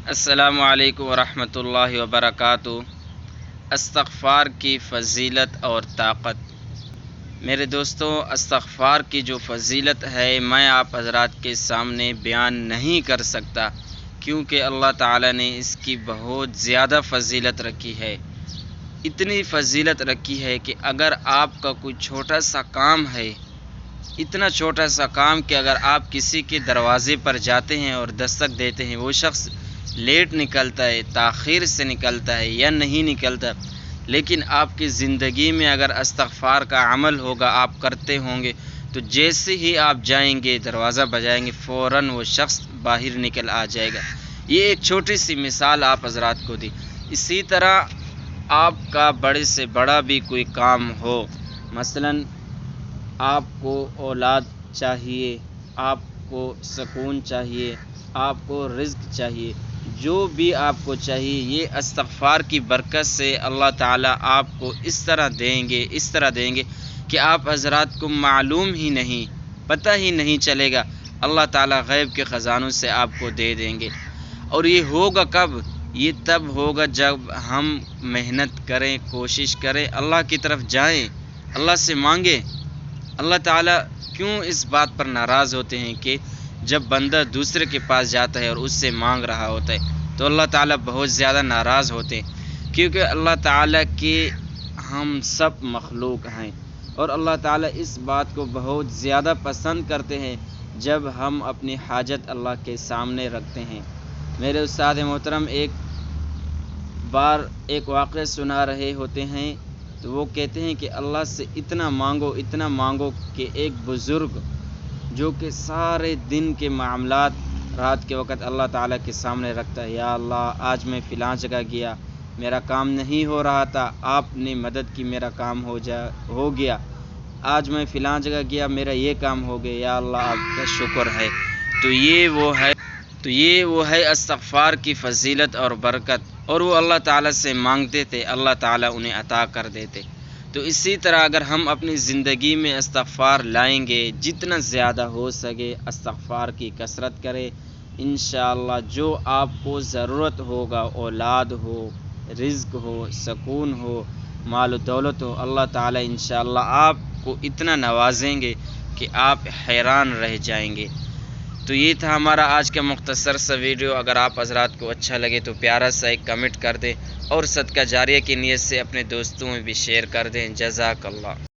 السلام علیکم ورحمۃ اللہ وبرکاتہ۔ استغفار کی فضیلت اور طاقت۔ میرے دوستو، استغفار کی جو فضیلت ہے میں آپ حضرات کے سامنے بیان نہیں کر سکتا، کیونکہ اللہ تعالیٰ نے اس کی بہت زیادہ فضیلت رکھی ہے۔ اتنی فضیلت رکھی ہے کہ اگر آپ کا کوئی چھوٹا سا کام ہے، اتنا چھوٹا سا کام کہ اگر آپ کسی کے دروازے پر جاتے ہیں اور دستک دیتے ہیں، وہ شخص لیٹ نکلتا ہے، تاخیر سے نکلتا ہے یا نہیں نکلتا، لیکن آپ کی زندگی میں اگر استغفار کا عمل ہوگا، آپ کرتے ہوں گے، تو جیسے ہی آپ جائیں گے، دروازہ بجائیں گے، فوراً وہ شخص باہر نکل آ جائے گا۔ یہ ایک چھوٹی سی مثال آپ حضرات کو دی۔ اسی طرح آپ کا بڑے سے بڑا بھی کوئی کام ہو، مثلاً آپ کو اولاد چاہیے، آپ کو سکون چاہیے، آپ کو رزق چاہیے، جو بھی آپ کو چاہیے، یہ استغفار کی برکت سے اللہ تعالیٰ آپ کو اس طرح دیں گے کہ آپ حضرات کو معلوم ہی نہیں، پتہ ہی نہیں چلے گا۔ اللہ تعالیٰ غیب کے خزانوں سے آپ کو دے دیں گے۔ اور یہ ہوگا کب؟ یہ تب ہوگا جب ہم محنت کریں، کوشش کریں، اللہ کی طرف جائیں، اللہ سے مانگیں۔ اللہ تعالیٰ کیوں اس بات پر ناراض ہوتے ہیں کہ جب بندہ دوسرے کے پاس جاتا ہے اور اس سے مانگ رہا ہوتا ہے تو اللہ تعالیٰ بہت زیادہ ناراض ہوتے ہیں، کیونکہ اللہ تعالیٰ کے ہم سب مخلوق ہیں، اور اللہ تعالیٰ اس بات کو بہت زیادہ پسند کرتے ہیں جب ہم اپنی حاجت اللہ کے سامنے رکھتے ہیں۔ میرے استاد محترم ایک بار ایک واقعہ سنا رہے ہوتے ہیں، تو وہ کہتے ہیں کہ اللہ سے اتنا مانگو کہ ایک بزرگ جو کہ سارے دن کے معاملات رات کے وقت اللہ تعالیٰ کے سامنے رکھتا ہے، یا اللہ آج میں فلاں جگہ گیا، میرا کام نہیں ہو رہا تھا، آپ نے مدد کی، میرا کام ہو گیا، آج میں فلاں جگہ گیا، میرا یہ کام ہو گیا، یا اللہ آپ کا شکر ہے۔ تو یہ وہ ہے استغفار کی فضیلت اور برکت، اور وہ اللہ تعالیٰ سے مانگتے تھے، اللہ تعالیٰ انہیں عطا کر دیتے۔ تو اسی طرح اگر ہم اپنی زندگی میں استغفار لائیں گے، جتنا زیادہ ہو سکے استغفار کی کثرت کریں، انشاءاللہ جو آپ کو ضرورت ہوگا، اولاد ہو، رزق ہو، سکون ہو، مال و دولت ہو، اللہ تعالیٰ انشاءاللہ آپ کو اتنا نوازیں گے کہ آپ حیران رہ جائیں گے۔ تو یہ تھا ہمارا آج کا مختصر سا ویڈیو۔ اگر آپ حضرات کو اچھا لگے تو پیارا سا ایک کمنٹ کر دیں، اور صدقہ جاریہ کی نیت سے اپنے دوستوں میں بھی شیئر کر دیں۔ جزاک اللہ۔